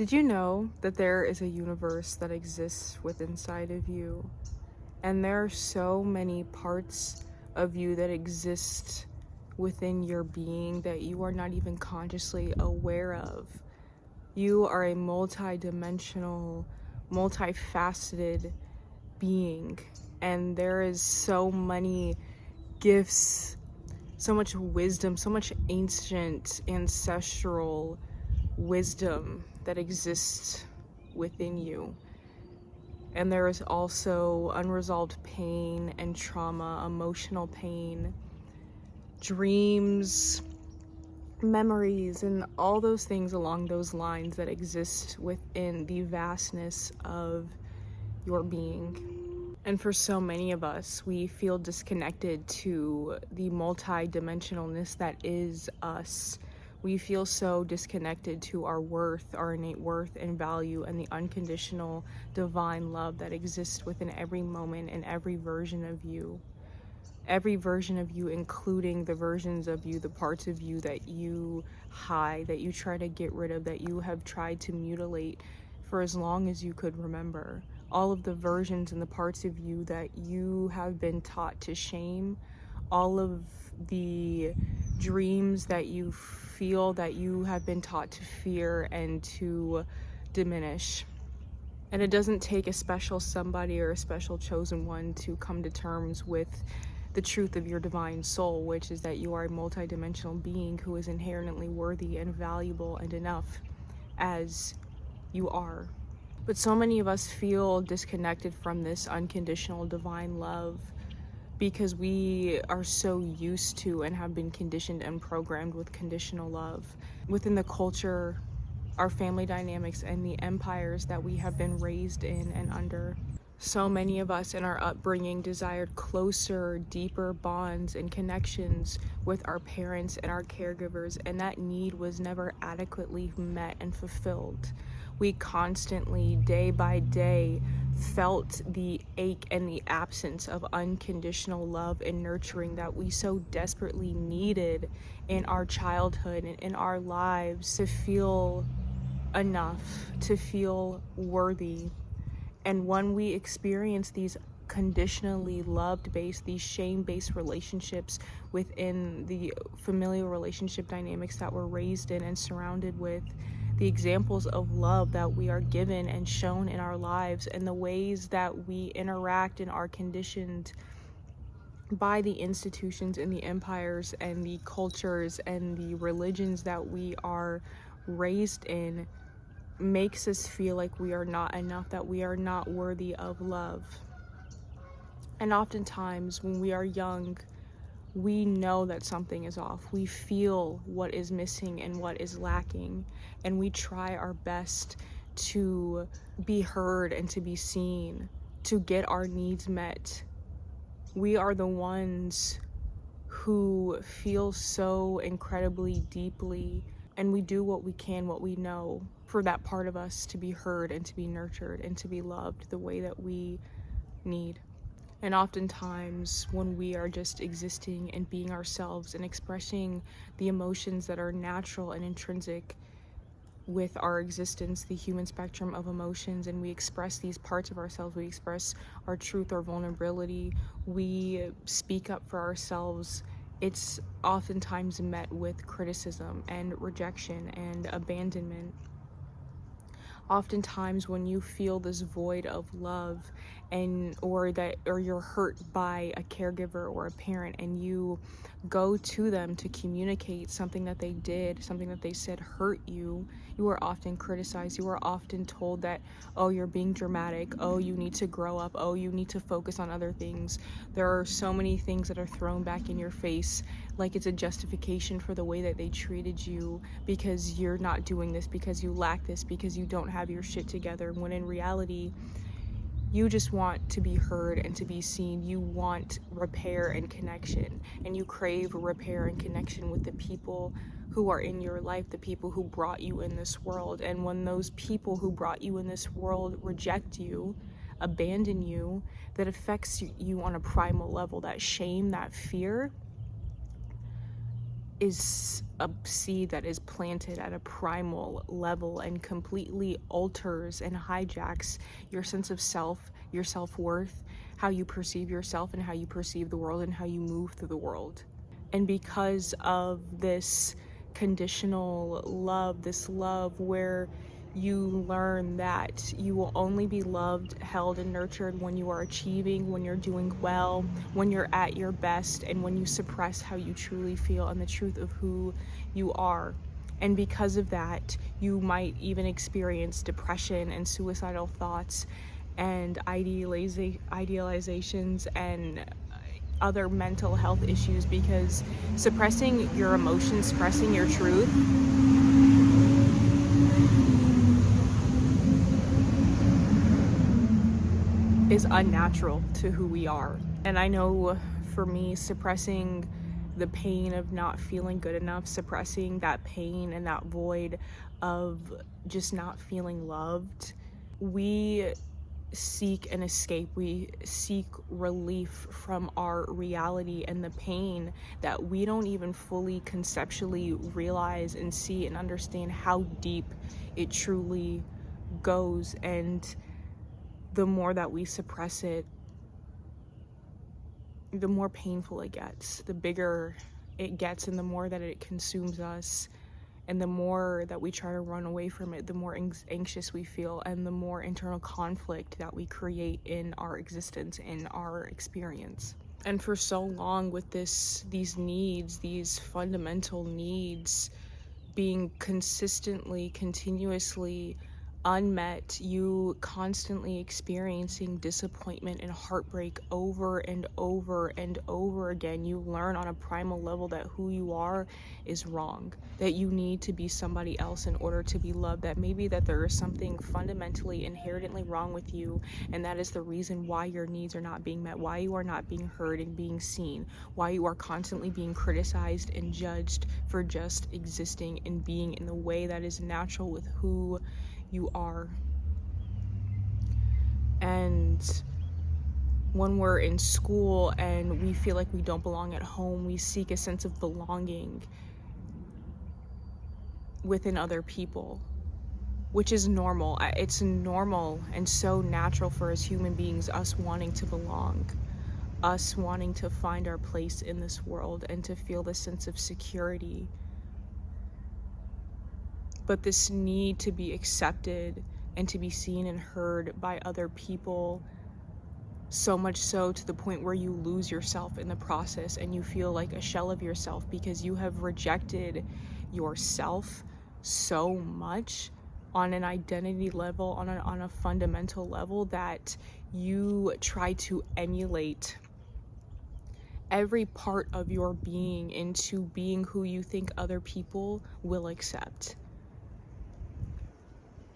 Did you know that there is a universe that exists within inside of you? And there are so many parts of you that exist within your being that you are not even consciously aware of. You are a multi-dimensional, multifaceted being, and there is so many gifts, so much wisdom, so much ancient ancestral wisdom that exists within you. And there is also unresolved pain and trauma, emotional pain, dreams, memories, and all those things along those lines that exist within the vastness of your being. And for so many of us, we feel disconnected to the multi-dimensionalness that is us. We feel so disconnected to our worth, our innate worth and value, and the unconditional divine love that exists within every moment and every version of you. Every version of you, including the versions of you, the parts of you that you hide, that you try to get rid of, that you have tried to mutilate for as long as you could remember. All of the versions and the parts of you that you have been taught to shame, all of the dreams that you feel that you have been taught to fear and to diminish. And it doesn't take a special somebody or a special chosen one to come to terms with the truth of your divine soul, which is that you are a multidimensional being who is inherently worthy and valuable and enough as you are. But so many of us feel disconnected from this unconditional divine love because we are so used to and have been conditioned and programmed with conditional love. Within the culture, our family dynamics, and the empires that we have been raised in and under. So many of us in our upbringing desired closer, deeper bonds and connections with our parents and our caregivers, and that need was never adequately met and fulfilled. We constantly, day by day, felt the ache and the absence of unconditional love and nurturing that we so desperately needed in our childhood and in our lives to feel enough, to feel worthy. And when we experience these conditionally loved based, these shame based relationships within the familial relationship dynamics that we're raised in and surrounded with, the examples of love that we are given and shown in our lives, and the ways that we interact and are conditioned by the institutions and the empires and the cultures and the religions that we are raised in, makes us feel like we are not enough, that we are not worthy of love. And oftentimes when we are young, we know that something is off. We feel what is missing and what is lacking, and we try our best to be heard and to be seen, to get our needs met. We are the ones who feel so incredibly deeply, and we do what we can, what we know, for that part of us to be heard and to be nurtured and to be loved the way that we need. And oftentimes when we are just existing and being ourselves and expressing the emotions that are natural and intrinsic with our existence, the human spectrum of emotions, and we express these parts of ourselves, we express our truth or vulnerability, we speak up for ourselves, it's oftentimes met with criticism and rejection and abandonment. Oftentimes when you feel this void of love or you're hurt by a caregiver or a parent, and you go to them to communicate something that they did, something that they said hurt you, you are often criticized. You are often told that, oh, you're being dramatic, oh, you need to grow up, oh, you need to focus on other things. There are so many things that are thrown back in your face, like it's a justification for the way that they treated you, because you're not doing this, because you lack this, because you don't have your shit together, when in reality you just want to be heard and to be seen. You want repair and connection, and you crave repair and connection with the people who are in your life, the people who brought you in this world. And when those people who brought you in this world reject you, abandon you, that affects you on a primal level. That shame, that fear, is a seed that is planted at a primal level and completely alters and hijacks your sense of self, your self-worth, how you perceive yourself and how you perceive the world and how you move through the world. And because of this conditional love, this love where you learn that you will only be loved, held, and nurtured when you are achieving, when you're doing well, when you're at your best, and when you suppress how you truly feel and the truth of who you are. And because of that, you might even experience depression and suicidal thoughts and idealizations and other mental health issues, because suppressing your emotions, suppressing your truth is unnatural to who we are. And I know for me, suppressing the pain of not feeling good enough, suppressing that pain and that void of just not feeling loved, we seek an escape, we seek relief from our reality and the pain that we don't even fully conceptually realize and see and understand how deep it truly goes. And the more that we suppress it, the more painful it gets, the bigger it gets, and the more that it consumes us. And the more that we try to run away from it, the more anxious we feel, and the more internal conflict that we create in our existence, in our experience. And for so long with these needs, these fundamental needs being consistently, continuously unmet, you constantly experiencing disappointment and heartbreak over and over and over again, you learn on a primal level that who you are is wrong, that you need to be somebody else in order to be loved, that maybe that there is something fundamentally inherently wrong with you, and that is the reason why your needs are not being met, why you are not being heard and being seen, why you are constantly being criticized and judged for just existing and being in the way that is natural with who you are. And when we're in school and we feel like we don't belong at home, we seek a sense of belonging within other people, which is normal. It's normal and so natural for us human beings, us wanting to belong, us wanting to find our place in this world and to feel this sense of security. But this need to be accepted and to be seen and heard by other people, so much so to the point where you lose yourself in the process and you feel like a shell of yourself because you have rejected yourself so much on an identity level, on a fundamental level, that you try to emulate every part of your being into being who you think other people will accept.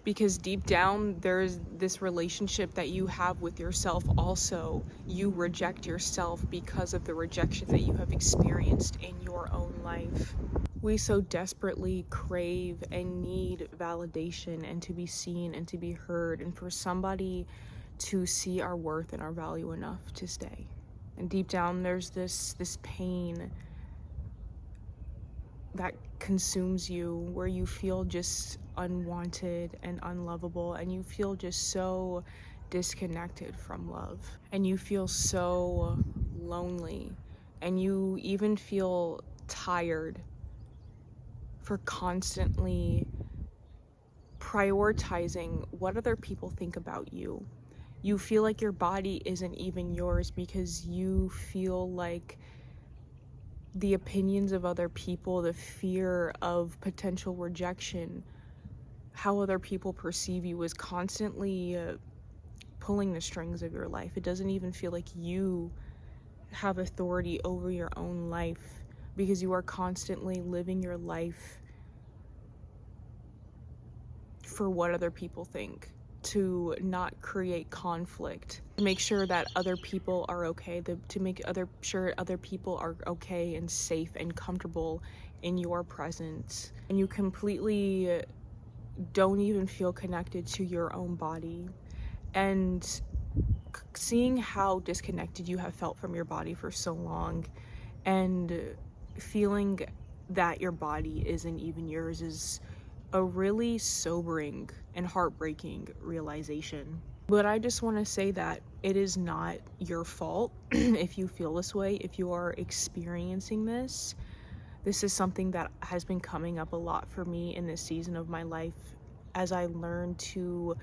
Because deep down, there's this relationship that you have with yourself also. You reject yourself because of the rejection that you have experienced in your own life. We so desperately crave and need validation and to be seen and to be heard, and for somebody to see our worth and our value enough to stay. And deep down, there's this pain that consumes you, where you feel just unwanted and unlovable, and you feel just so disconnected from love, and you feel so lonely, and you even feel tired for constantly prioritizing what other people think about you. You feel like your body isn't even yours because you feel like the opinions of other people, the fear of potential rejection, how other people perceive you is constantly pulling the strings of your life. It doesn't even feel like you have authority over your own life because you are constantly living your life for what other people think, to not create conflict, to make sure that other people are okay, to make sure other people are okay and safe and comfortable in your presence. And you completely don't even feel connected to your own body. And seeing how disconnected you have felt from your body for so long, and feeling that your body isn't even yours is a really sobering and heartbreaking realization. But I just want to say that it is not your fault if you feel this way, if you are experiencing this. This is something that has been coming up a lot for me in this season of my life as I learn to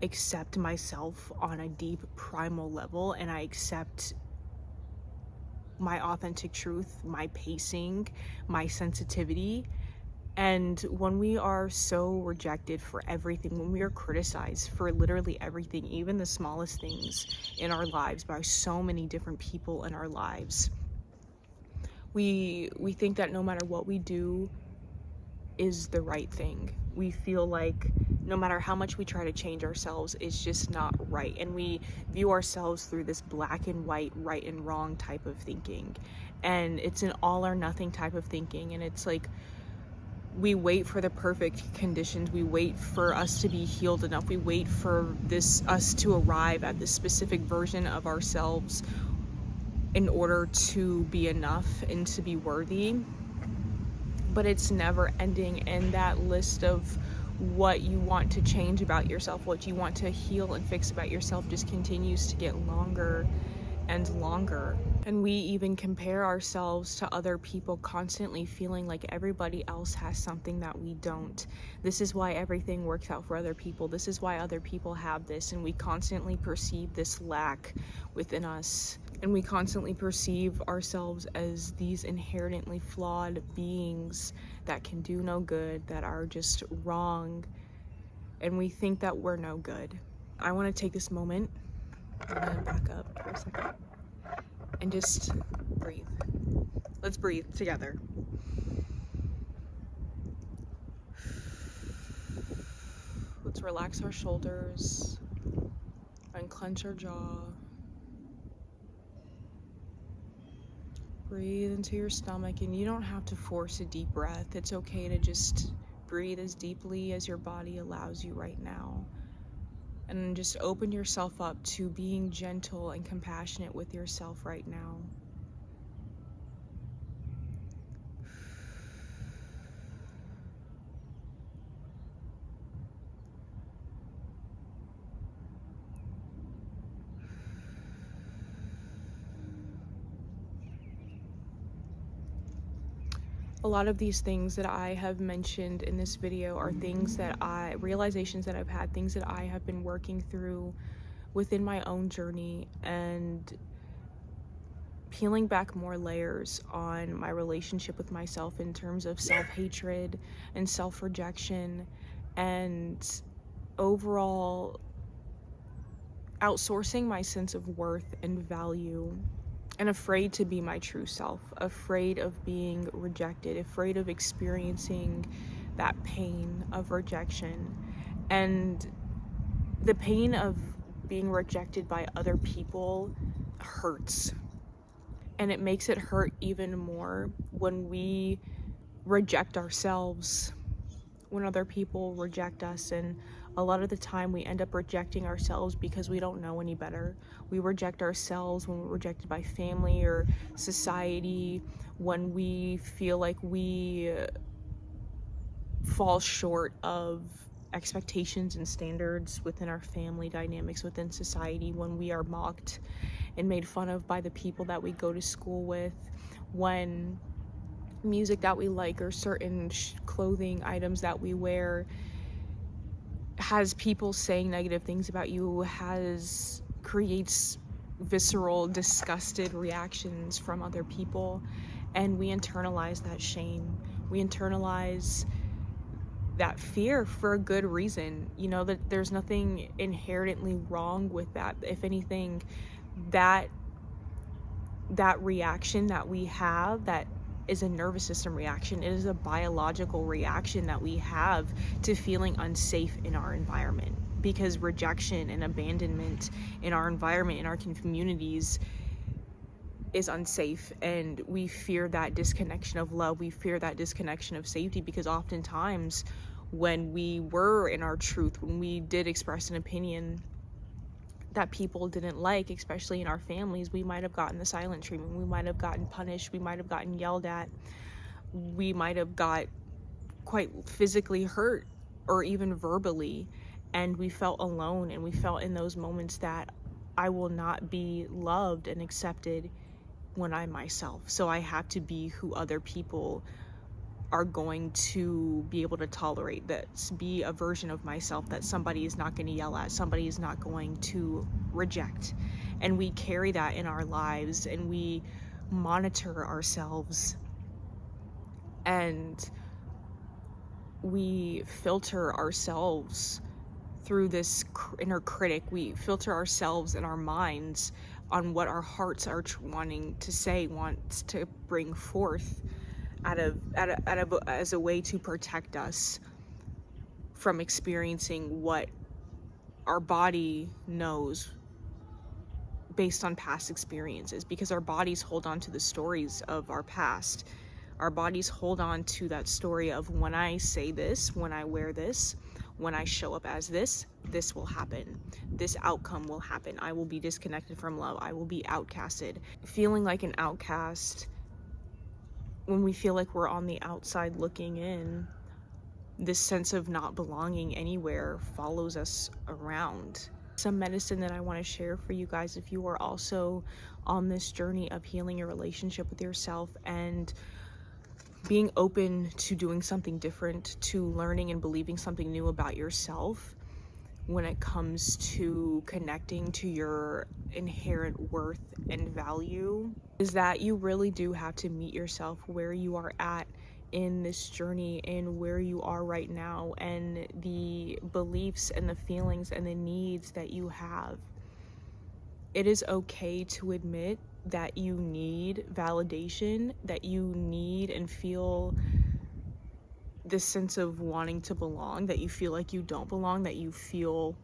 accept myself on a deep primal level, and I accept my authentic truth, my pacing, my sensitivity. And when we are so rejected for everything, when we are criticized for literally everything, even the smallest things in our lives by so many different people in our lives, we think that no matter what we do is the right thing. We feel like no matter how much we try to change ourselves, it's just not right. And we view ourselves through this black and white, right and wrong type of thinking. And it's an all or nothing type of thinking. And it's like, we wait for the perfect conditions. We wait for us to be healed enough. We wait for us to arrive at this specific version of ourselves in order to be enough and to be worthy. But it's never ending, and that list of what you want to change about yourself, what you want to heal and fix about yourself, just continues to get longer and longer. And we even compare ourselves to other people, constantly feeling like everybody else has something that we don't. This is why everything works out for other people. This is why other people have this, and we constantly perceive this lack within us. And we constantly perceive ourselves as these inherently flawed beings that can do no good, that are just wrong, and we think that we're no good. I want to take this moment, I'm gonna back up for a second, and just breathe. Let's breathe together. Let's relax our shoulders, unclench our jaw. Breathe into your stomach, and you don't have to force a deep breath. It's okay to just breathe as deeply as your body allows you right now. And just open yourself up to being gentle and compassionate with yourself right now. A lot of these things that I have mentioned in this video are things that realizations that I've had, things that I have been working through within my own journey, and peeling back more layers on my relationship with myself in terms of self-hatred and self-rejection, and overall outsourcing my sense of worth and value, and afraid to be my true self, afraid of being rejected, afraid of experiencing that pain of rejection. And the pain of being rejected by other people hurts. And it makes it hurt even more when we reject ourselves, when other people reject us. And a lot of the time we end up rejecting ourselves because we don't know any better. We reject ourselves when we're rejected by family or society, when we feel like we fall short of expectations and standards within our family dynamics, within society, when we are mocked and made fun of by the people that we go to school with, when music that we like or certain clothing items that we wear has people saying negative things about you, creates visceral, disgusted reactions from other people, and we internalize that shame. We internalize that fear for a good reason. You know, that there's nothing inherently wrong with that. If anything, that reaction that we have, that is a nervous system reaction. It is a biological reaction that we have to feeling unsafe in our environment, because rejection and abandonment in our environment, in our communities, is unsafe, and we fear that disconnection of love. We fear that disconnection of safety, because oftentimes when we were in our truth, when we did express an opinion that people didn't like, especially in our families, we might have gotten the silent treatment, we might have gotten punished, we might have gotten yelled at. we might have got quite physically hurt or even verbally, and we felt alone, and we felt in those moments that I will not be loved and accepted when I'm myself. So I have to be who other people are going to be able to tolerate, that's be a version of myself that somebody is not going to yell at, somebody is not going to reject. And we carry that in our lives, and we monitor ourselves, and we filter ourselves through this inner critic. We filter ourselves in our minds on what our hearts are wanting to say, wants to bring forth as a way to protect us from experiencing what our body knows based on past experiences, because our bodies hold on to the stories of our past. Our bodies hold on to that story of, when I say this, when I wear this, when I show up as this will happen. This outcome will happen. I will be disconnected from love. I will be outcasted. Feeling like an outcast, when we feel like we're on the outside looking in, this sense of not belonging anywhere follows us around. Some medicine that I want to share for you guys, if you are also on this journey of healing your relationship with yourself and being open to doing something different, to learning and believing something new about yourself when it comes to connecting to your inherent worth and value, is that you really do have to meet yourself where you are at in this journey, and where you are right now, and the beliefs and the feelings and the needs that you have. It is okay to admit that you need validation, that you need and feel this sense of wanting to belong, that you feel like you don't belong, that you feel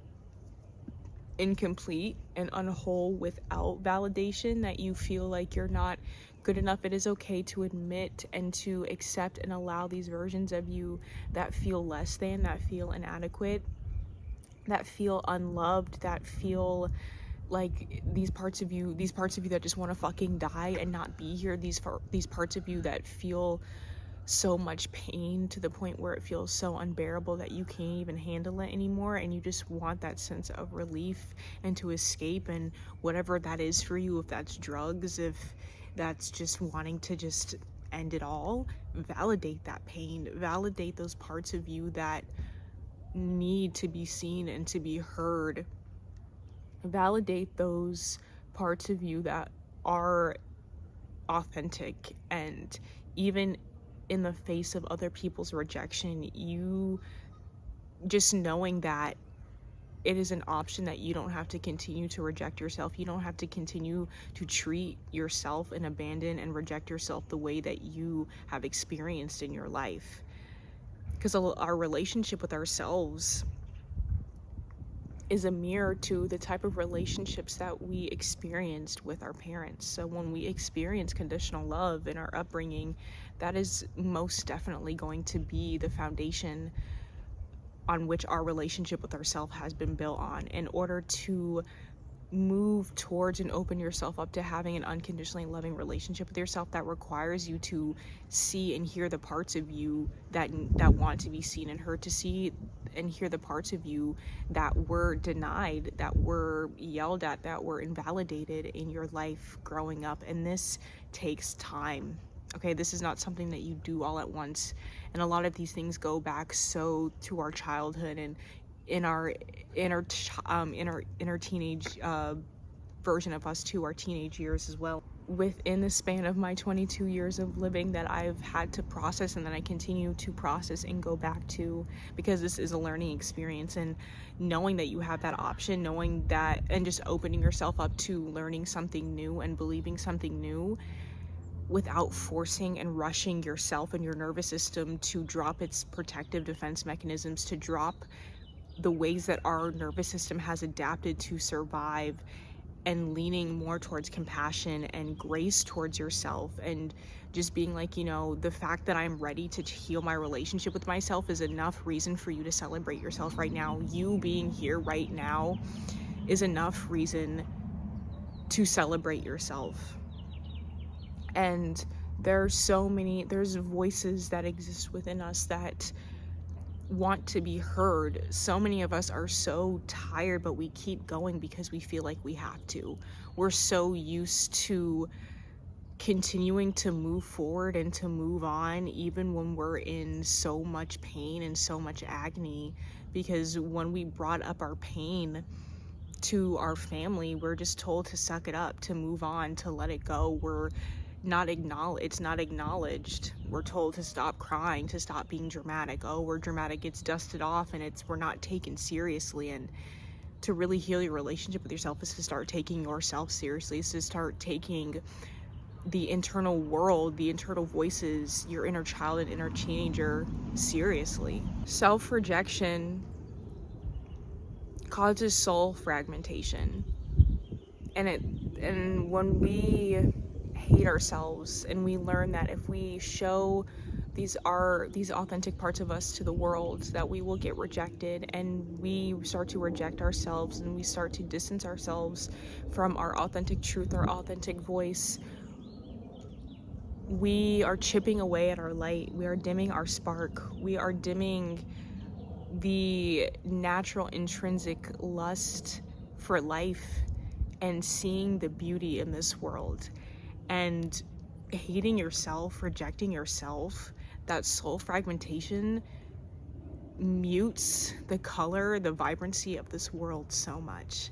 incomplete and unwhole without validation, that you feel like you're not good enough. It is okay to admit and to accept and allow these versions of you that feel less than, that feel inadequate, that feel unloved, that feel like these parts of you that just want to fucking die and not be here, these parts of you that feel so much pain to the point where it feels so unbearable that you can't even handle it anymore, and you just want that sense of relief and to escape, and whatever that is for you, if that's drugs, if that's just wanting to just end it all, validate that pain, validate those parts of you that need to be seen and to be heard, validate those parts of you that are authentic, and even in the face of other people's rejection, you just knowing that it is an option, that you don't have to continue to reject yourself. You don't have to continue to treat yourself and abandon and reject yourself the way that you have experienced in your life. Because our relationship with ourselves is a mirror to the type of relationships that we experienced with our parents. So when we experience conditional love in our upbringing, that is most definitely going to be the foundation on which our relationship with ourselves has been built on. In order to move towards and open yourself up to having an unconditionally loving relationship with yourself, that requires you to see and hear the parts of you that want to be seen and heard, to see and hear the parts of you that were denied, that were yelled at, that were invalidated in your life growing up. And this takes time. Okay, this is not something that you do all at once, and a lot of these things go back so to our childhood and in our inner teenage version of us, to our teenage years as well. Within the span of my 22 years of living, that I've had to process, and that I continue to process and go back to, because this is a learning experience. And knowing that you have that option, knowing that, and just opening yourself up to learning something new and believing something new, without forcing and rushing yourself and your nervous system to drop its protective defense mechanisms, to drop the ways that our nervous system has adapted to survive, and leaning more towards compassion and grace towards yourself, and just being like, you know, the fact that I'm ready to heal my relationship with myself is enough reason for you to celebrate yourself right now. You being here right now is enough reason to celebrate yourself. And There's voices that exist within us that want to be heard. So many of us are so tired, but we keep going because we feel like we have to. We're so used to continuing to move forward and to move on, even when we're in so much pain and so much agony, because when we brought up our pain to our family, we're just told to suck it up, to move on, to let it go. It's not acknowledged. We're told to stop crying, to stop being dramatic. Oh, we're dramatic, it's dusted off, and we're not taken seriously. And to really heal your relationship with yourself is to start taking yourself seriously, is to start taking the internal world, the internal voices, your inner child and inner teenager seriously. Self-rejection causes soul fragmentation. And when we hate ourselves and we learn that if we show these authentic parts of us to the world, that we will get rejected, and we start to reject ourselves and we start to distance ourselves from our authentic truth, our authentic voice, we are chipping away at our light. We are dimming our spark. We are dimming the natural intrinsic lust for life and seeing the beauty in this world. And hating yourself, rejecting yourself, that soul fragmentation mutes the color, the vibrancy of this world so much.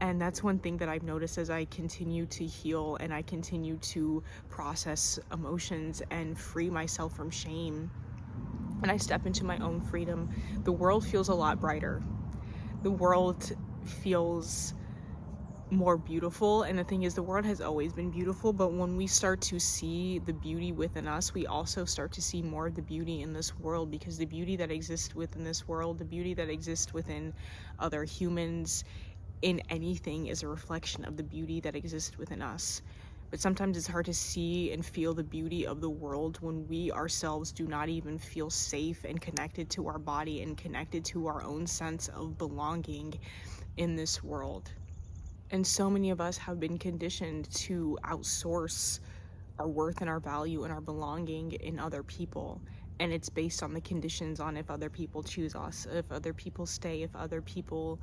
And that's one thing that I've noticed as I continue to heal and I continue to process emotions and free myself from shame, and I step into my own freedom. The world feels a lot brighter. The world feels more beautiful. And the thing is, the world has always been beautiful, but when we start to see the beauty within us, we also start to see more of the beauty in this world, because the beauty that exists within this world, the beauty that exists within other humans, in anything, is a reflection of the beauty that exists within us. But sometimes it's hard to see and feel the beauty of the world when we ourselves do not even feel safe and connected to our body and connected to our own sense of belonging in this world. And so many of us have been conditioned to outsource our worth and our value and our belonging in other people. And it's based on the conditions on if other people choose us, if other people stay, if other people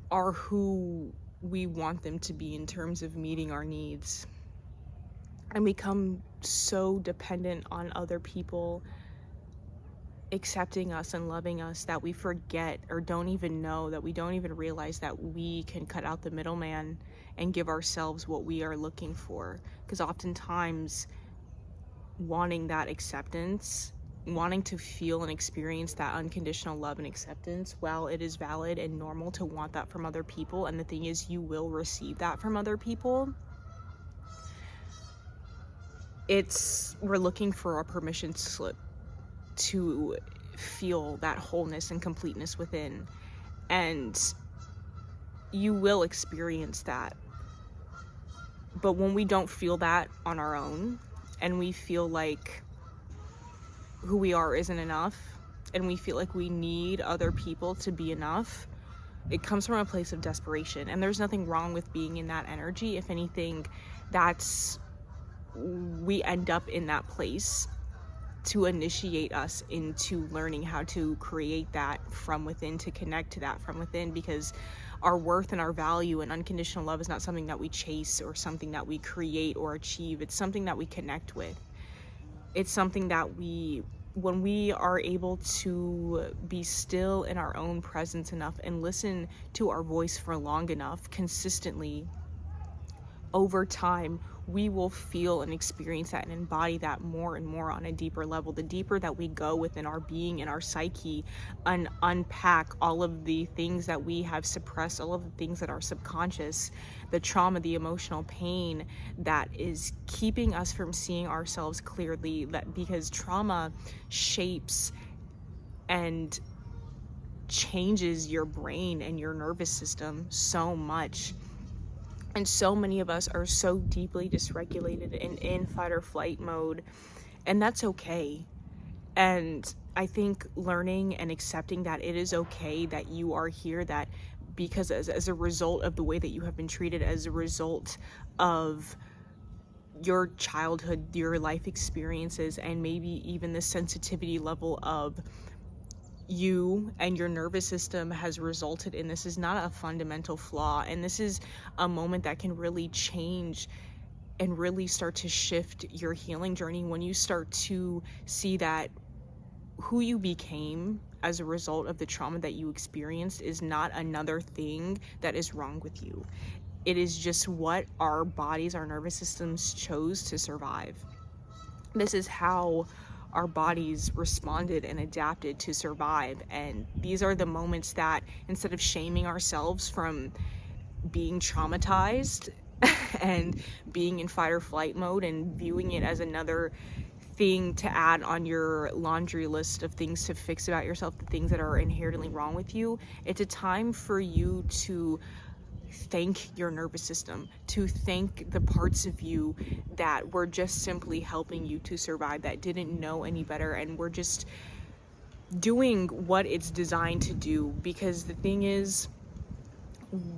are who we want them to be in terms of meeting our needs. And become so dependent on other people accepting us and loving us that we forget, or don't even know, that we don't even realize that we can cut out the middleman and give ourselves what we are looking for. Because oftentimes wanting that acceptance, wanting to feel and experience that unconditional love and acceptance, while it is valid and normal to want that from other people, and the thing is, you will receive that from other people, we're looking for a permission slip to feel that wholeness and completeness within. And you will experience that. But when we don't feel that on our own, and we feel like who we are isn't enough, and we feel like we need other people to be enough, it comes from a place of desperation. And there's nothing wrong with being in that energy. If anything, we end up in that place to initiate us into learning how to create that from within, to connect to that from within, because our worth and our value and unconditional love is not something that we chase or something that we create or achieve. It's something that we connect with. It's something that when we are able to be still in our own presence enough and listen to our voice for long enough, consistently, over time, we will feel and experience that and embody that more and more on a deeper level. The deeper that we go within our being and our psyche and unpack all of the things that we have suppressed, all of the things that are subconscious, the trauma, the emotional pain that is keeping us from seeing ourselves clearly, because trauma shapes and changes your brain and your nervous system so much. And so many of us are so deeply dysregulated and in fight or flight mode, and that's okay. And I think learning and accepting that it is okay that you are here, that because as a result of the way that you have been treated, as a result of your childhood, your life experiences, and maybe even the sensitivity level of you and your nervous system has resulted in this is not a fundamental flaw. And this is a moment that can really change and really start to shift your healing journey when you start to see that who you became as a result of the trauma that you experienced is not another thing that is wrong with you. It is just what our bodies, our nervous systems chose to survive. This is how our bodies responded and adapted to survive. And these are the moments that, instead of shaming ourselves from being traumatized and being in fight or flight mode and viewing it as another thing to add on your laundry list of things to fix about yourself, the things that are inherently wrong with you, it's a time for you to thank your nervous system, to thank the parts of you that were just simply helping you to survive, that didn't know any better and were just doing what it's designed to do. Because the thing is,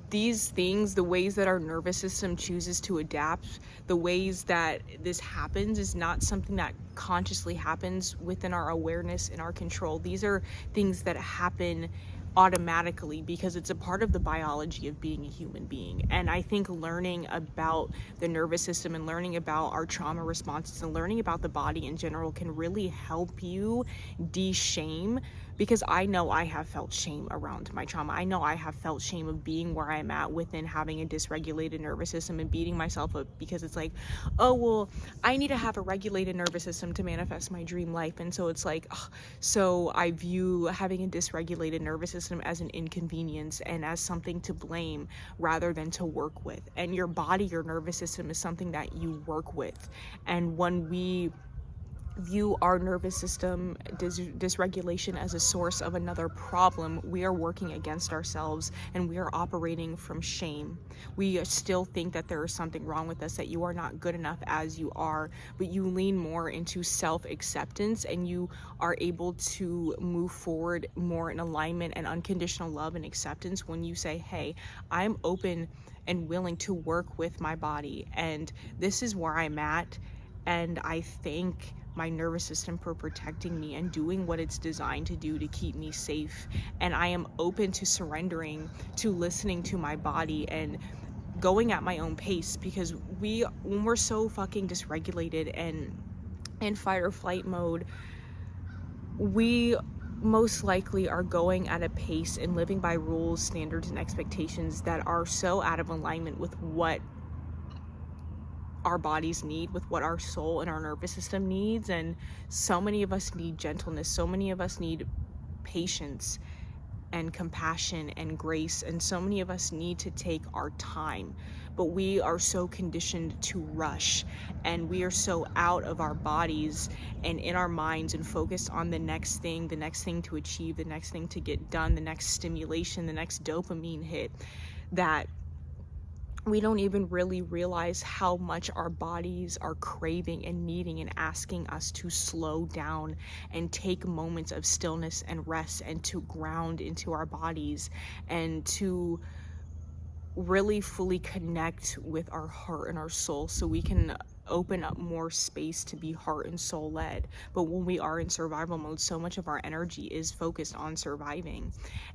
these things, the ways that our nervous system chooses to adapt, the ways that this happens is not something that consciously happens within our awareness and our control. These are things that happen automatically because it's a part of the biology of being a human being. And I think learning about the nervous system and learning about our trauma responses and learning about the body in general can really help you de-shame, because I know I have felt shame around my trauma. I know I have felt shame of being where I'm at within having a dysregulated nervous system and beating myself up because it's like, oh, well, I need to have a regulated nervous system to manifest my dream life. And so it's like, ugh, so I view having a dysregulated nervous system as an inconvenience and as something to blame rather than to work with. And your body, your nervous system is something that you work with. And when we view our nervous system dysregulation as a source of another problem, we are working against ourselves and we are operating from shame. We still think that there is something wrong with us, that you are not good enough as you are, but you lean more into self-acceptance and you are able to move forward more in alignment and unconditional love and acceptance when you say, hey, I'm open and willing to work with my body, and this is where I'm at, and I thank my nervous system for protecting me and doing what it's designed to do to keep me safe. And I am open to surrendering, to listening to my body and going at my own pace, because when we're so fucking dysregulated and in fight or flight mode, we most likely are going at a pace and living by rules, standards, and expectations that are so out of alignment with what our bodies need, with what our soul and our nervous system needs. And so many of us need gentleness, so many of us need patience and compassion and grace, and so many of us need to take our time. But we are so conditioned to rush, and we are so out of our bodies and in our minds and focused on the next thing to achieve, the next thing to get done, the next stimulation, the next dopamine hit, that we don't even really realize how much our bodies are craving and needing and asking us to slow down and take moments of stillness and rest and to ground into our bodies and to really fully connect with our heart and our soul so we can open up more space to be heart and soul led. But when we are in survival mode, so much of our energy is focused on surviving.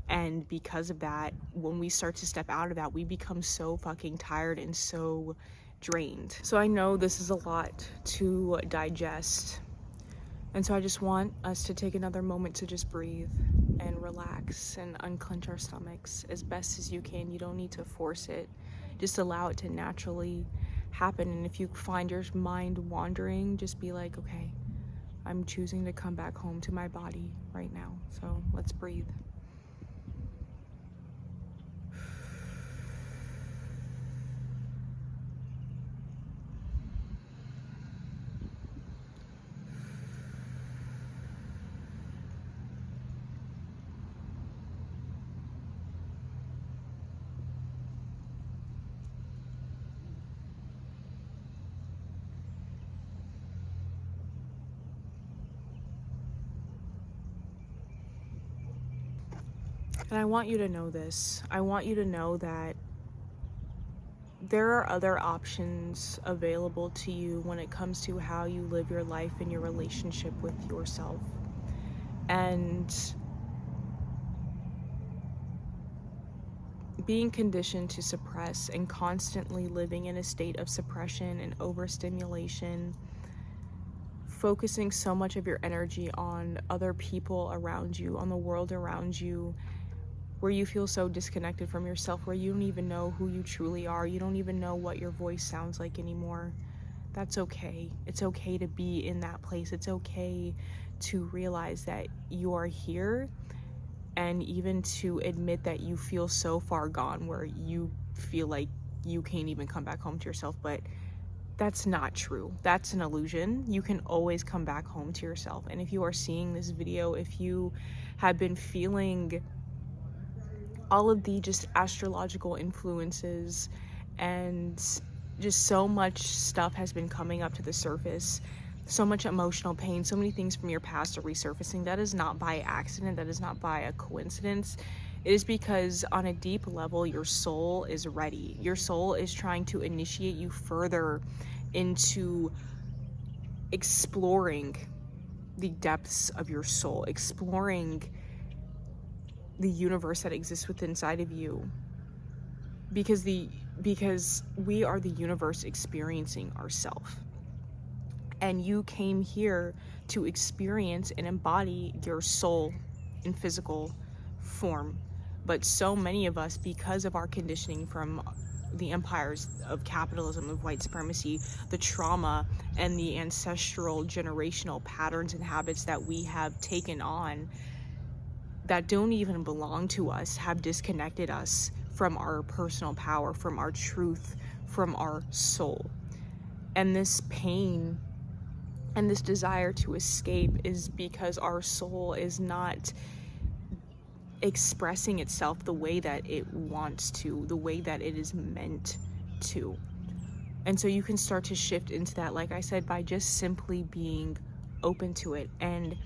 And because of that, when we start to step out of that, we become so fucking tired and so drained. So I know this is a lot to digest. And so I just want us to take another moment to just breathe and relax and unclench our stomachs as best as you can. You don't need to force it. Just allow it to naturally happen. And if you find your mind wandering, just be like, okay, I'm choosing to come back home to my body right now. So let's breathe. And I want you to know this. I want you to know that there are other options available to you when it comes to how you live your life and your relationship with yourself. And being conditioned to suppress and constantly living in a state of suppression and overstimulation, focusing so much of your energy on other people around you, on the world around you, where you feel so disconnected from yourself, where you don't even know who you truly are. You don't even know what your voice sounds like anymore. That's okay. It's okay to be in that place. It's okay to realize that you are here, and even to admit that you feel so far gone where you feel like you can't even come back home to yourself. But that's not true. That's an illusion. You can always come back home to yourself. And if you are seeing this video, if you have been feeling all of the just astrological influences and just so much stuff has been coming up to the surface, so much emotional pain, so many things from your past are resurfacing, that is not by accident, that is not by a coincidence. It is because on a deep level, your soul is ready. Your soul is trying to initiate you further into exploring the depths of your soul, exploring the universe that exists within inside of you, because we are the universe experiencing ourselves, and you came here to experience and embody your soul in physical form. But so many of us, because of our conditioning from the empires of capitalism, of white supremacy, the trauma and the ancestral generational patterns and habits that we have taken on that don't even belong to us, have disconnected us from our personal power, from our truth, from our soul. And this pain and this desire to escape is because our soul is not expressing itself the way that it wants to, the way that it is meant to. And so you can start to shift into that, like I said, by just simply being open to it. And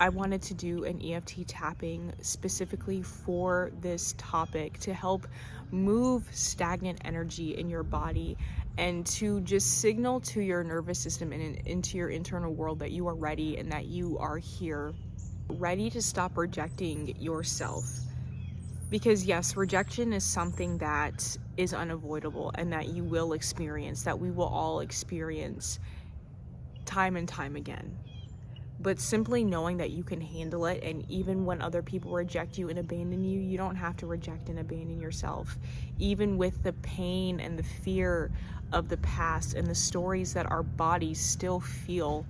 I wanted to do an EFT tapping specifically for this topic to help move stagnant energy in your body and to just signal to your nervous system and into your internal world that you are ready and that you are here, ready to stop rejecting yourself. Because yes, rejection is something that is unavoidable and that you will experience, that we will all experience time and time again. But simply knowing that you can handle it, and even when other people reject you and abandon you, you don't have to reject and abandon yourself. Even with the pain and the fear of the past and the stories that our bodies still feel,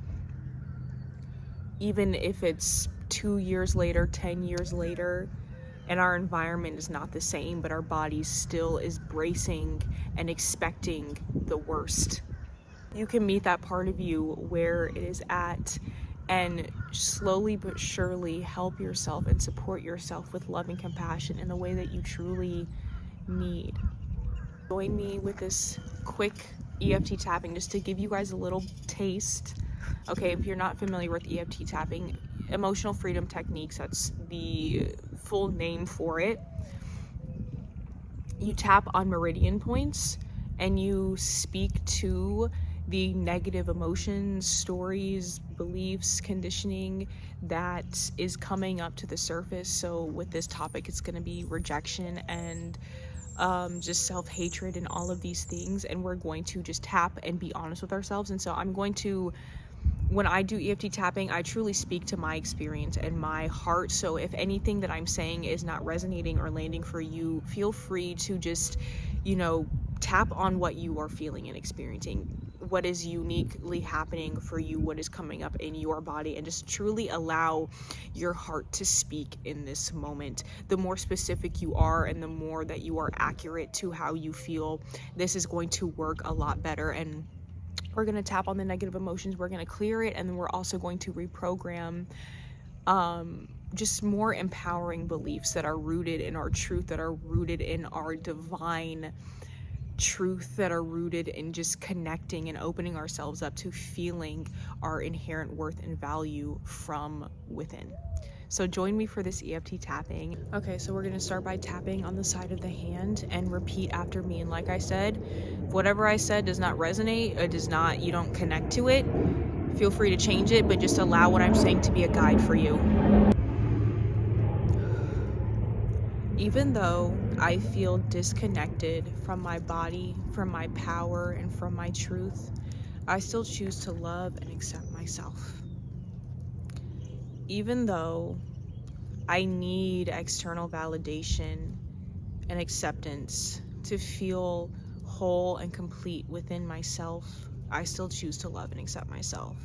even if it's 2 years later, 10 years later, and our environment is not the same, but our body still is bracing and expecting the worst. You can meet that part of you where it is at, and slowly but surely help yourself and support yourself with love and compassion in the way that you truly need. Join me with this quick EFT tapping just to give you guys a little taste. Okay, if you're not familiar with EFT tapping, emotional freedom techniques, that's the full name for it. You tap on meridian points and you speak to the negative emotions, stories, beliefs, conditioning that is coming up to the surface. So with this topic, it's going to be rejection and just self-hatred and all of these things. And we're going to just tap and be honest with ourselves. And so I'm going to, when I do EFT tapping, I truly speak to my experience and my heart. So if anything that I'm saying is not resonating or landing for you, feel free to just, tap on what you are feeling and experiencing, what is uniquely happening for you, what is coming up in your body, and just truly allow your heart to speak in this moment. The more specific you are and the more that you are accurate to how you feel, this is going to work a lot better. And we're going to tap on the negative emotions, we're going to clear it, and then we're also going to reprogram just more empowering beliefs that are rooted in our truth, that are rooted in our divine truth, that are rooted in just connecting and opening ourselves up to feeling our inherent worth and value from within. So join me for this EFT tapping. Okay, so we're gonna start by tapping on the side of the hand and repeat after me. And like I said, if whatever I said does not resonate, it does not, you don't connect to it, feel free to change it, but just allow what I'm saying to be a guide for you. Even though I feel disconnected from my body, from my power, and from my truth, I still choose to love and accept myself. Even though I need external validation and acceptance to feel whole and complete within myself, I still choose to love and accept myself.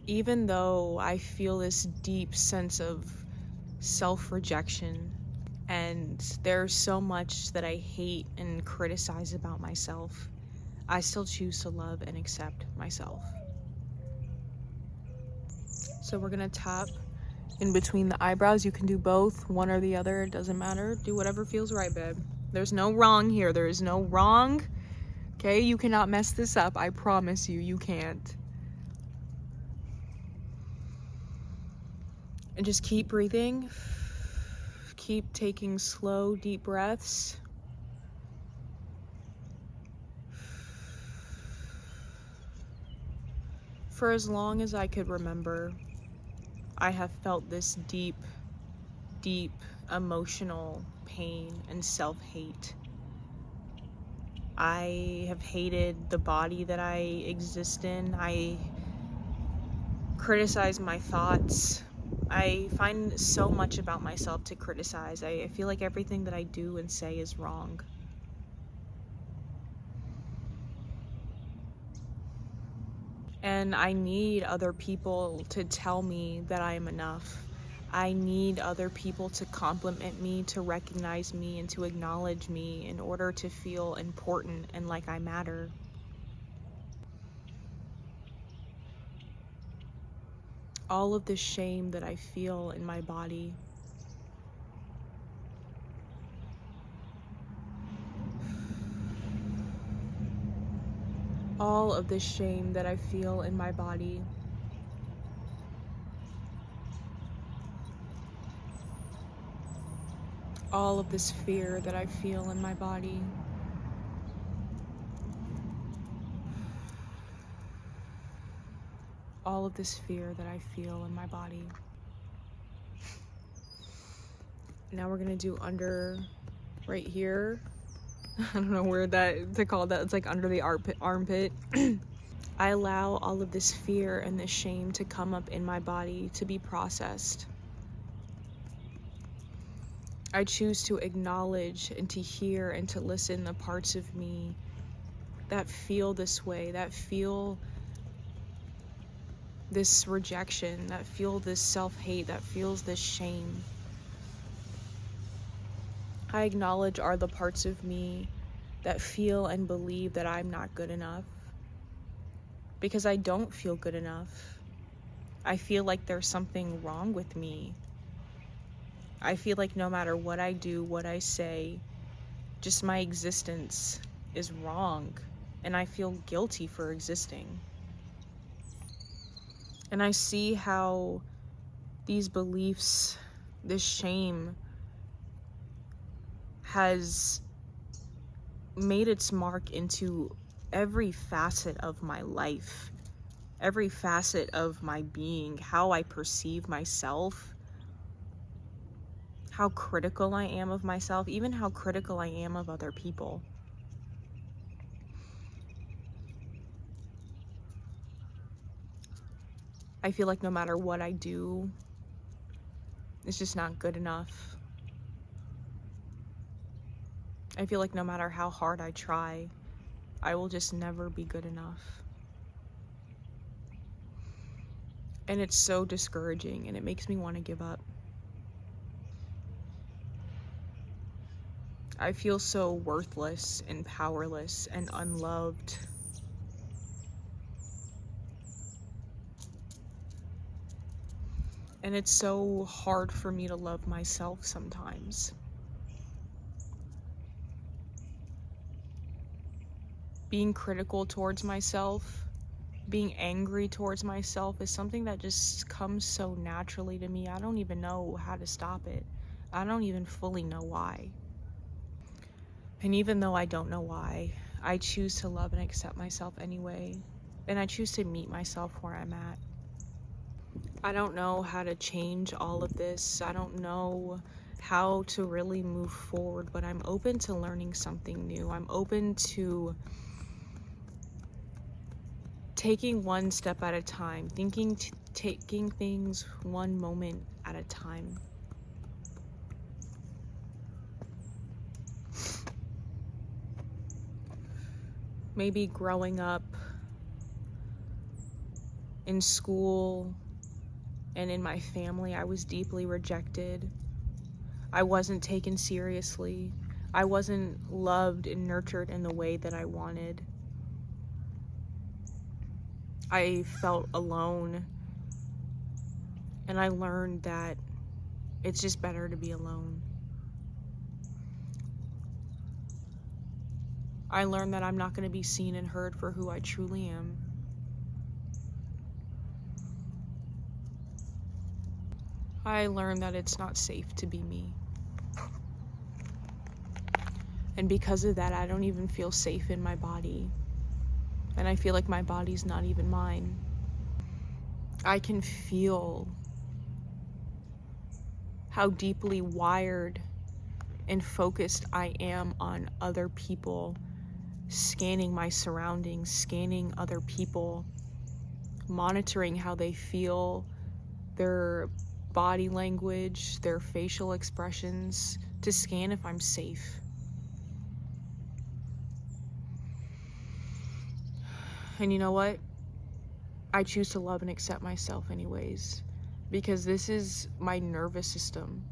Even though I feel this deep sense of self-rejection, and there's so much that I hate and criticize about myself, I still choose to love and accept myself. So we're gonna tap in between the eyebrows. You can do both, one or the other, it doesn't matter. Do whatever feels right, babe. There's no wrong here. There is no wrong. Okay, you cannot mess this up. I promise you, you can't. And just keep breathing. Keep taking slow, deep breaths. For as long as I could remember, I have felt this deep, deep emotional pain and self-hate. I have hated the body that I exist in. I criticize my thoughts. I find so much about myself to criticize. I feel like everything that I do and say is wrong. And I need other people to tell me that I am enough. I need other people to compliment me, to recognize me, and to acknowledge me in order to feel important and like I matter. All of the shame that I feel in my body, all of the shame that I feel in my body, all of this fear that I feel in my body, all of this fear that I feel in my body. Now we're gonna do under, right here. I don't know where to call that. It's like under the armpit. I allow all of this fear and this shame to come up in my body to be processed. I choose to acknowledge and to hear and to listen the parts of me that feel this way, that feel this rejection, that feel this self-hate, that feels this shame. I acknowledge are the parts of me that feel and believe that I'm not good enough, because I don't feel good enough. I feel like there's something wrong with me. I feel like no matter what I do, what I say, just my existence is wrong, and I feel guilty for existing. And I see how these beliefs, this shame, has made its mark into every facet of my life, every facet of my being, how I perceive myself, how critical I am of myself, even how critical I am of other people. I feel like no matter what I do, it's just not good enough. I feel like no matter how hard I try, I will just never be good enough. And it's so discouraging, and it makes me want to give up. I feel so worthless and powerless and unloved. And it's so hard for me to love myself sometimes. Being critical towards myself, being angry towards myself is something that just comes so naturally to me. I don't even know how to stop it. I don't even fully know why. And even though I don't know why, I choose to love and accept myself anyway. And I choose to meet myself where I'm at. I don't know how to change all of this. I don't know how to really move forward, but I'm open to learning something new. I'm open to taking one step at a time, taking things one moment at a time. Maybe growing up in school and in my family, I was deeply rejected. I wasn't taken seriously. I wasn't loved and nurtured in the way that I wanted. I felt alone, and I learned that it's just better to be alone. I learned that I'm not going to be seen and heard for who I truly am. I learned that it's not safe to be me. And because of that, I don't even feel safe in my body. And I feel like my body's not even mine. I can feel how deeply wired and focused I am on other people, scanning my surroundings, scanning other people, monitoring how they feel, their body language, their facial expressions, to scan if I'm safe. And you know what? I choose to love and accept myself anyways, because this is my nervous system.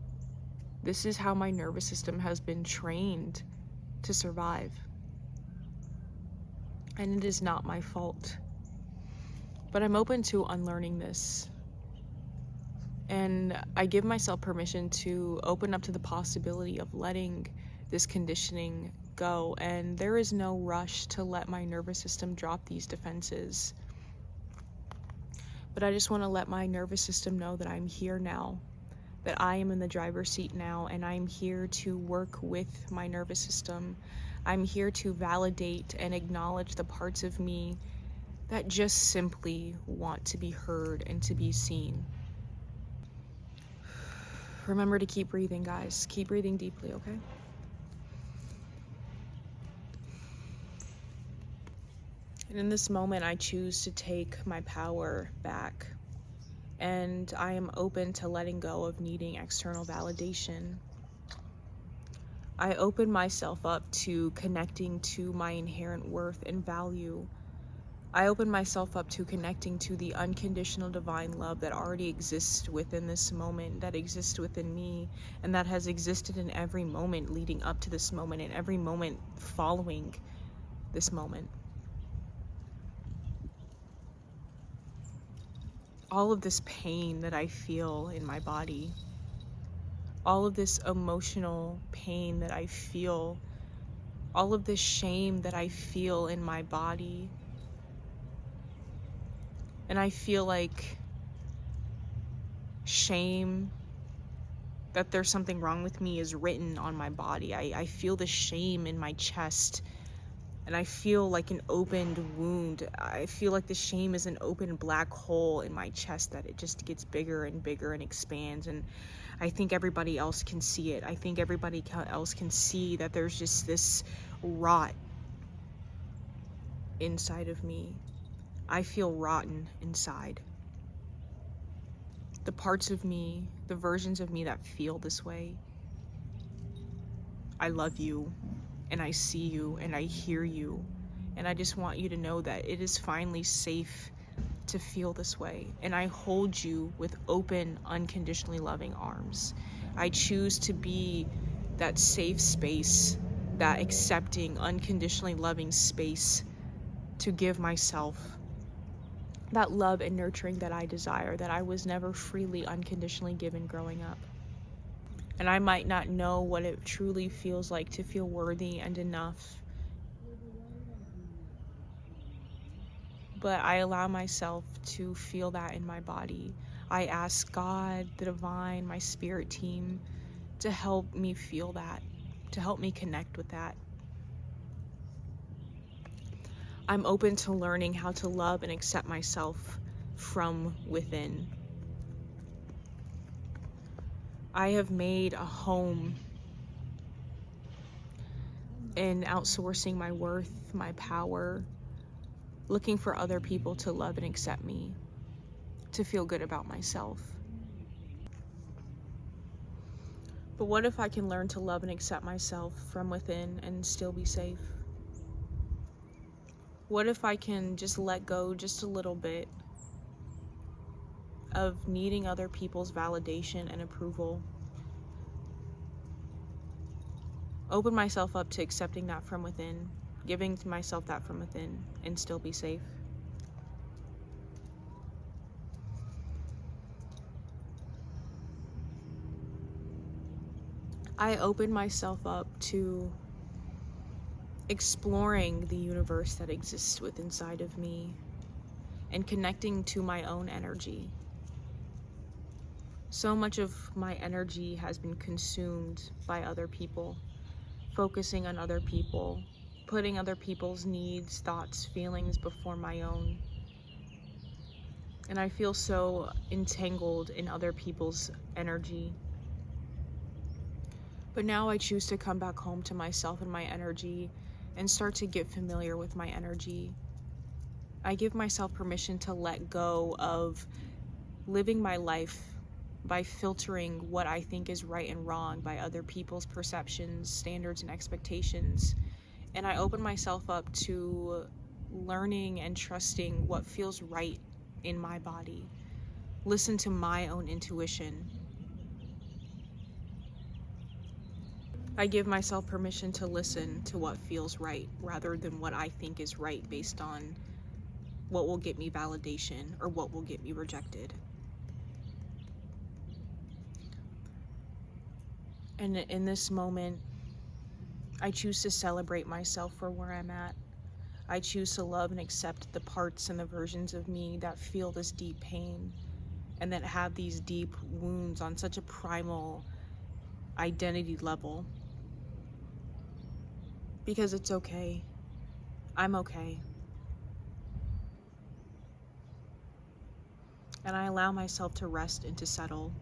This is how my nervous system has been trained to survive. And it is not my fault. But I'm open to unlearning this. And I give myself permission to open up to the possibility of letting this conditioning go. And there is no rush to let my nervous system drop these defenses. But I just want to let my nervous system know that I'm here now, that I am in the driver's seat now, and I'm here to work with my nervous system. I'm here to validate and acknowledge the parts of me that just simply want to be heard and to be seen. Remember to keep breathing, guys. Keep breathing deeply, okay? And in this moment, I choose to take my power back. And I am open to letting go of needing external validation. I open myself up to connecting to my inherent worth and value. I open myself up to connecting to the unconditional divine love that already exists within this moment, that exists within me, and that has existed in every moment leading up to this moment and every moment following this moment. All of this pain that I feel in my body, all of this emotional pain that I feel, all of this shame that I feel in my body, and I feel like shame that there's something wrong with me is written on my body. I feel the shame in my chest, and I feel like an opened wound. I feel like the shame is an open black hole in my chest that it just gets bigger and bigger and expands, and I think everybody else can see it. I think everybody else can see that there's just this rot inside of me. I feel rotten inside. The parts of me, the versions of me that feel this way, I love you, and I see you, and I hear you, and I just want you to know that it is finally safe to feel this way, and I hold you with open, unconditionally loving arms. I choose to be that safe space, that accepting, unconditionally loving space to give myself that love and nurturing that I desire, that I was never freely, unconditionally given growing up. And I might not know what it truly feels like to feel worthy and enough. but I allow myself to feel that in my body. I ask God, the divine, my spirit team to help me feel that, to help me connect with that. I'm open to learning how to love and accept myself from within. I have made a home in outsourcing my worth, my power, looking for other people to love and accept me, to feel good about myself. But what if I can learn to love and accept myself from within and still be safe? What if I can just let go just a little bit of needing other people's validation and approval? Open myself up to accepting that from within, giving to myself that from within, and still be safe. I open myself up to exploring the universe that exists within inside of me and connecting to my own energy. So much of my energy has been consumed by other people, focusing on other people, putting other people's needs, thoughts, feelings before my own. And I feel so entangled in other people's energy. But now I choose to come back home to myself and my energy and start to get familiar with my energy. I give myself permission to let go of living my life by filtering what I think is right and wrong by other people's perceptions, standards, and expectations. And I open myself up to learning and trusting what feels right in my body. Listen to my own intuition. I give myself permission to listen to what feels right rather than what I think is right based on what will get me validation or what will get me rejected. And in this moment, I choose to celebrate myself for where I'm at. I choose to love and accept the parts and the versions of me that feel this deep pain and that have these deep wounds on such a primal identity level. Because it's okay. I'm okay. And I allow myself to rest and to settle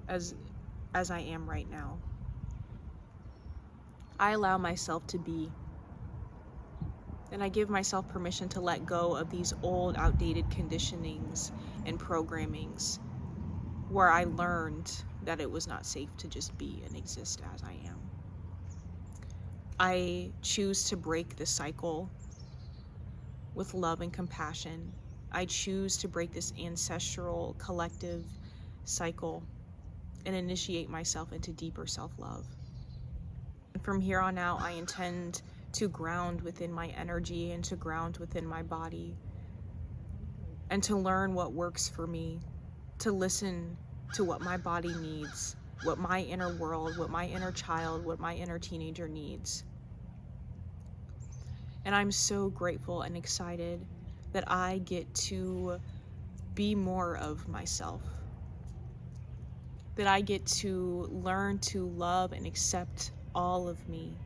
as I am right now. I allow myself to be. And I give myself permission to let go of these old, outdated conditionings and programmings where I learned that it was not safe to just be and exist as I am. I choose to break the cycle with love and compassion. I choose to break this ancestral collective cycle and initiate myself into deeper self-love. And from here on out, I intend to ground within my energy and to ground within my body and to learn what works for me, to listen to what my body needs, what my inner world, what my inner child, what my inner teenager needs. And I'm so grateful and excited that I get to be more of myself, that I get to learn to love and accept all of me,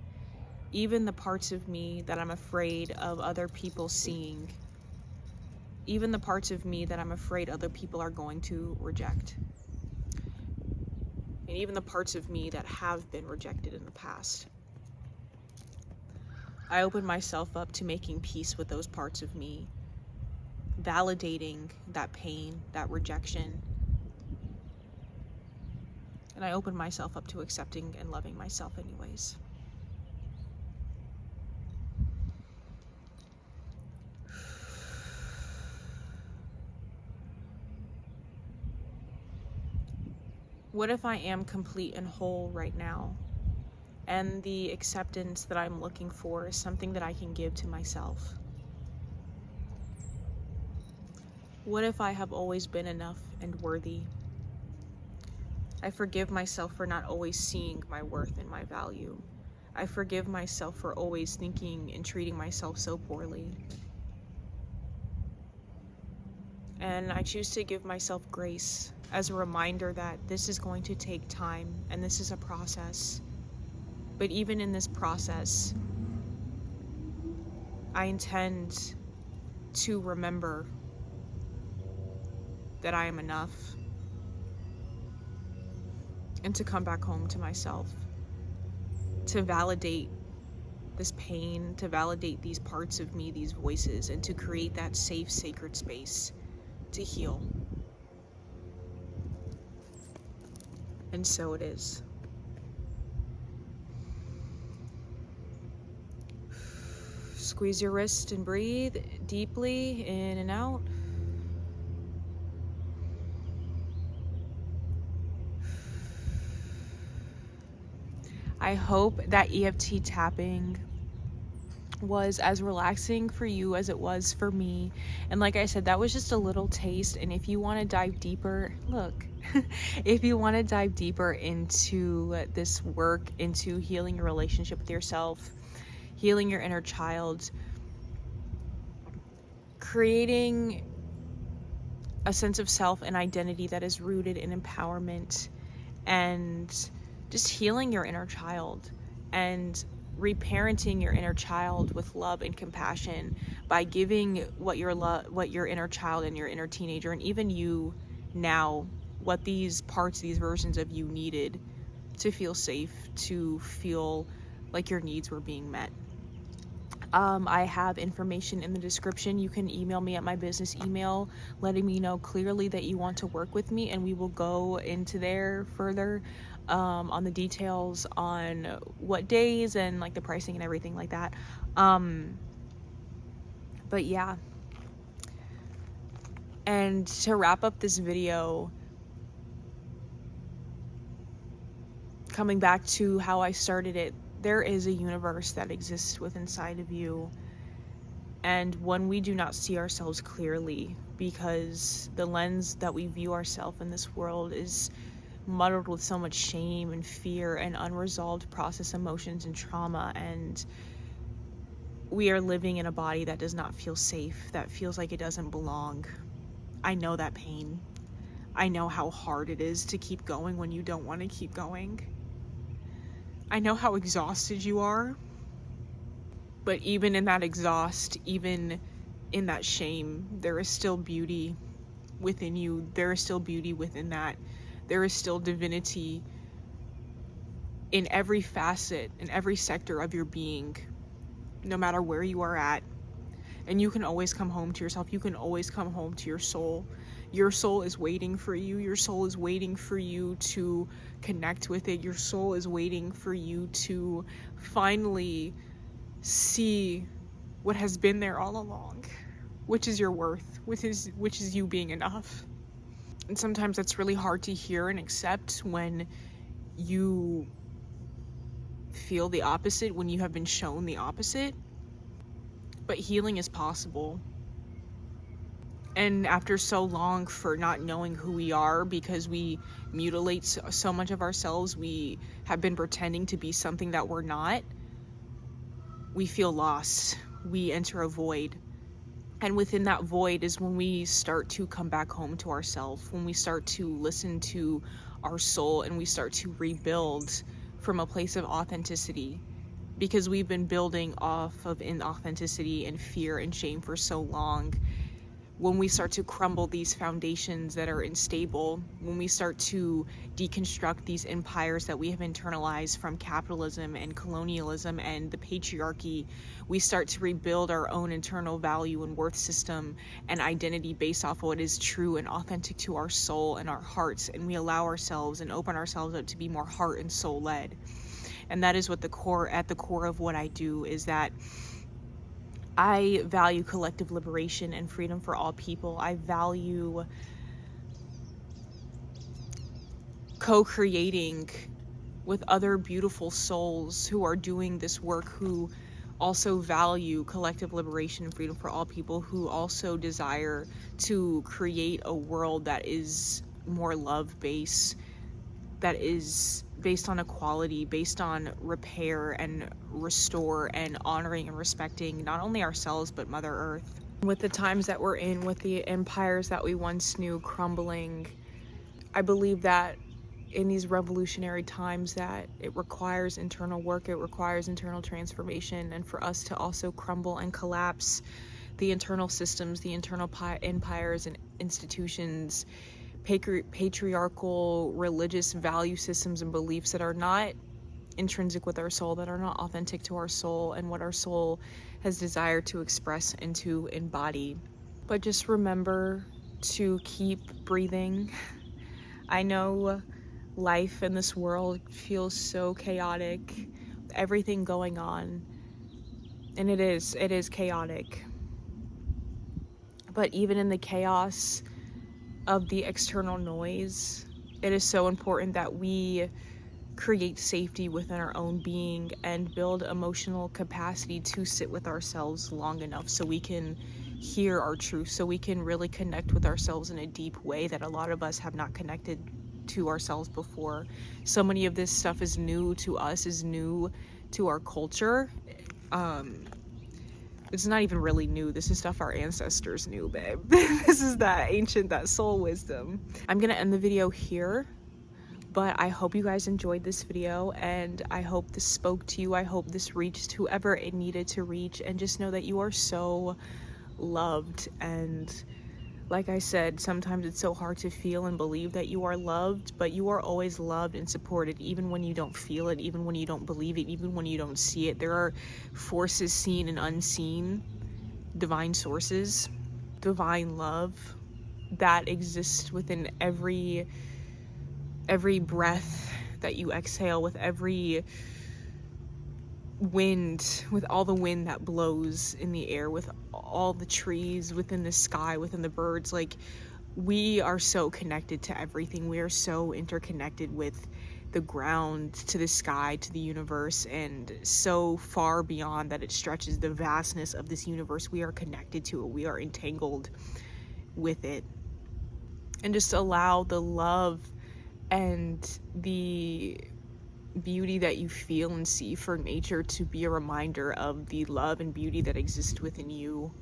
even the parts of me that I'm afraid of other people seeing, even the parts of me that I'm afraid other people are going to reject, and even the parts of me that have been rejected in the past. I open myself up to making peace with those parts of me, validating that pain, that rejection. And I open myself up to accepting and loving myself anyways. What if I am complete and whole right now, and the acceptance that I'm looking for is something that I can give to myself? What if I have always been enough and worthy? I forgive myself for not always seeing my worth and my value. I forgive myself for always thinking and treating myself so poorly. And I choose to give myself grace as a reminder that this is going to take time and this is a process. But even in this process, I intend to remember that I am enough and to come back home to myself, to validate this pain, to validate these parts of me, these voices, and to create that safe, sacred space to heal. And so it is. Squeeze your wrist and breathe deeply in and out. I hope that EFT tapping was as relaxing for you as it was for me. And like I said, that was just a little taste. And if you want to dive deeper, look, if you want to dive deeper into this work, into healing your relationship with yourself, healing your inner child, creating a sense of self and identity that is rooted in empowerment, and just healing your inner child and reparenting your inner child with love and compassion by giving what your inner child and your inner teenager and even you now, what these parts, these versions of you needed to feel safe, to feel like your needs were being met. I have information in the description. You can email me at my business email, letting me know clearly that you want to work with me, and we will go into there further on the details on what days and like the pricing and everything like that. But yeah. And to wrap up this video, coming back to how I started it, there is a universe that exists within inside of you. And when we do not see ourselves clearly, because the lens that we view ourselves in this world is muddled with so much shame and fear and unresolved process emotions and trauma, and we are living in a body that does not feel safe, that feels like it doesn't belong. I know that pain. I know how hard it is to keep going when you don't want to keep going. I know how exhausted you are. But even in that exhaust, even in that shame, there is still beauty within you. There is still beauty within that. There is still divinity in every facet, in every sector of your being, no matter where you are at. And you can always come home to yourself. You can always come home to your soul. Your soul is waiting for you. Your soul is waiting for you to connect with it. Your soul is waiting for you to finally see what has been there all along, which is your worth, which is you being enough. And sometimes that's really hard to hear and accept when you feel the opposite, when you have been shown the opposite. But healing is possible. And after so long for not knowing who we are, because we mutilate so much of ourselves, we have been pretending to be something that we're not, we feel lost. We enter a void. And within that void is when we start to come back home to ourselves, when we start to listen to our soul and we start to rebuild from a place of authenticity. Because we've been building off of inauthenticity and fear and shame for so long. When we start to crumble these foundations that are unstable, when we start to deconstruct these empires that we have internalized from capitalism and colonialism and the patriarchy, we start to rebuild our own internal value and worth system and identity based off of what is true and authentic to our soul and our hearts, and we allow ourselves and open ourselves up to be more heart and soul led. And that is what at the core of what I do, is that I value collective liberation and freedom for all people. I value co-creating with other beautiful souls who are doing this work, who also value collective liberation and freedom for all people, who also desire to create a world that is more love-based, that is based on equality, based on repair and restore and honoring and respecting not only ourselves but Mother Earth. With the times that we're in, with the empires that we once knew crumbling, I believe that in these revolutionary times that it requires internal work, it requires internal transformation, and for us to also crumble and collapse the internal systems, the internal empires and institutions, patriarchal religious value systems and beliefs that are not intrinsic with our soul, that are not authentic to our soul and what our soul has desired to express and to embody. But just remember to keep breathing. I know life in this world feels so chaotic, everything going on, and it is chaotic. But even in the chaos of the external noise, it is so important that we create safety within our own being and build emotional capacity to sit with ourselves long enough so we can hear our truth, so we can really connect with ourselves in a deep way that a lot of us have not connected to ourselves before. So many of this stuff is new to us, is new to our culture. It's not even really new. This is stuff our ancestors knew, babe. This is that ancient, that soul wisdom. I'm gonna end the video here, but I hope you guys enjoyed this video, and I hope this spoke to you. I hope this reached whoever it needed to reach, and just know that you are so loved. And like I said, sometimes it's so hard to feel and believe that you are loved, but you are always loved and supported, even when you don't feel it, even when you don't believe it, even when you don't see it. There are forces seen and unseen, divine sources, divine love that exists within every breath that you exhale, with every wind, with all the wind that blows in the air, with all the trees, within the sky, within the birds. Like, we are so connected to everything. We are so interconnected with the ground, to the sky, to the universe, and so far beyond that it stretches the vastness of this universe. We are connected to it. We are entangled with it. And just allow the love and the beauty that you feel and see for nature to be a reminder of the love and beauty that exists within you,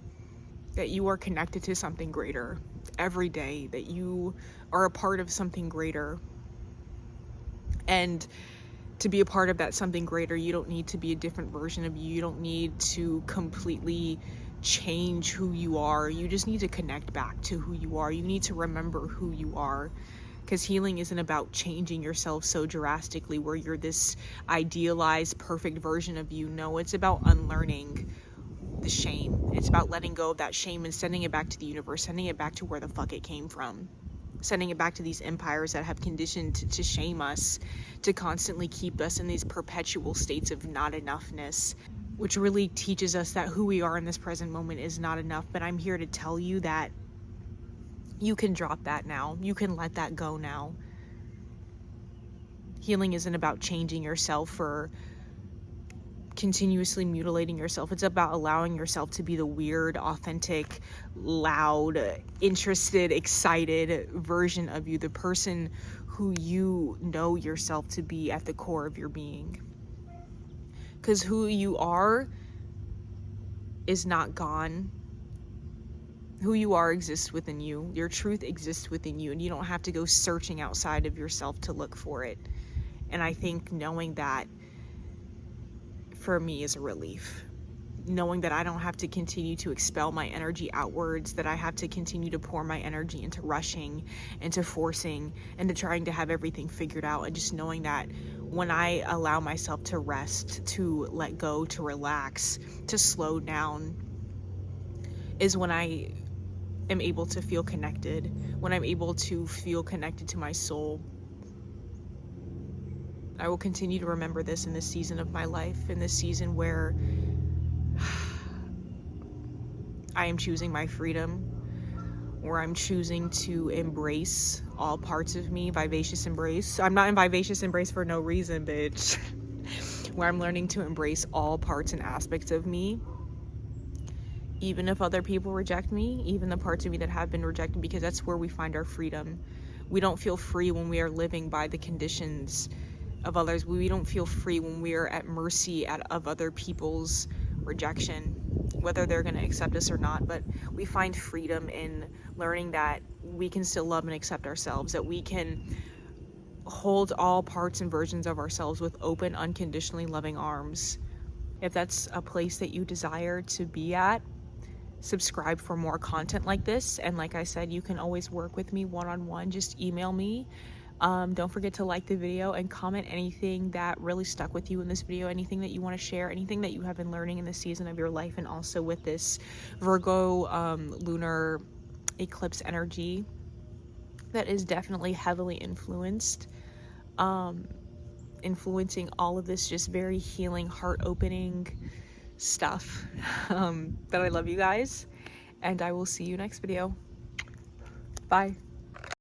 that you are connected to something greater every day, that you are a part of something greater. And to be a part of that something greater, you don't need to be a different version of you. You don't need to completely change who you are. You just need to connect back to who you are. You need to remember who you are. Because healing isn't about changing yourself so drastically where you're this idealized, perfect version of you. No, it's about unlearning the shame. It's about letting go of that shame and sending it back to the universe, sending it back to where the fuck it came from. Sending it back to these empires that have conditioned to shame us, to constantly keep us in these perpetual states of not enoughness, which really teaches us that who we are in this present moment is not enough. But I'm here to tell you that you can drop that now. You can let that go now. Healing isn't about changing yourself or continuously mutilating yourself. It's about allowing yourself to be the weird, authentic, loud, interested, excited version of you, the person who you know yourself to be at the core of your being. Because who you are is not gone. Who you are exists within you. Your truth exists within you, and you don't have to go searching outside of yourself to look for it. And I think knowing that, for me, is a relief. Knowing that I don't have to continue to expel my energy outwards, that I have to continue to pour my energy into rushing, into forcing, into trying to have everything figured out. And just knowing that when I allow myself to rest, to let go, to relax, to slow down, is when I am able to feel connected, when I'm able to feel connected to my soul. I will continue to remember this in this season of my life, in this season where I am choosing my freedom, where I'm choosing to embrace all parts of me, vivacious embrace. I'm not in vivacious embrace for no reason, bitch. Where I'm learning to embrace all parts and aspects of me, even if other people reject me, even the parts of me that have been rejected, because that's where we find our freedom. We don't feel free when we are living by the conditions of others. We don't feel free when we are at mercy of other people's rejection. whether they're going to accept us or not, but we find freedom in learning that we can still love and accept ourselves, that we can hold all parts and versions of ourselves with open, unconditionally loving arms. If that's a place that you desire to be at, subscribe for more content like this. And like I said, you can always work with me one-on-one. Just email me. Don't forget to like the video and comment anything that really stuck with you in this video, anything that you want to share, anything that you have been learning in this season of your life, and also with this Virgo lunar eclipse energy that is definitely heavily influencing all of this just very healing, heart-opening stuff. But I love you guys, and I will see you next video. Bye.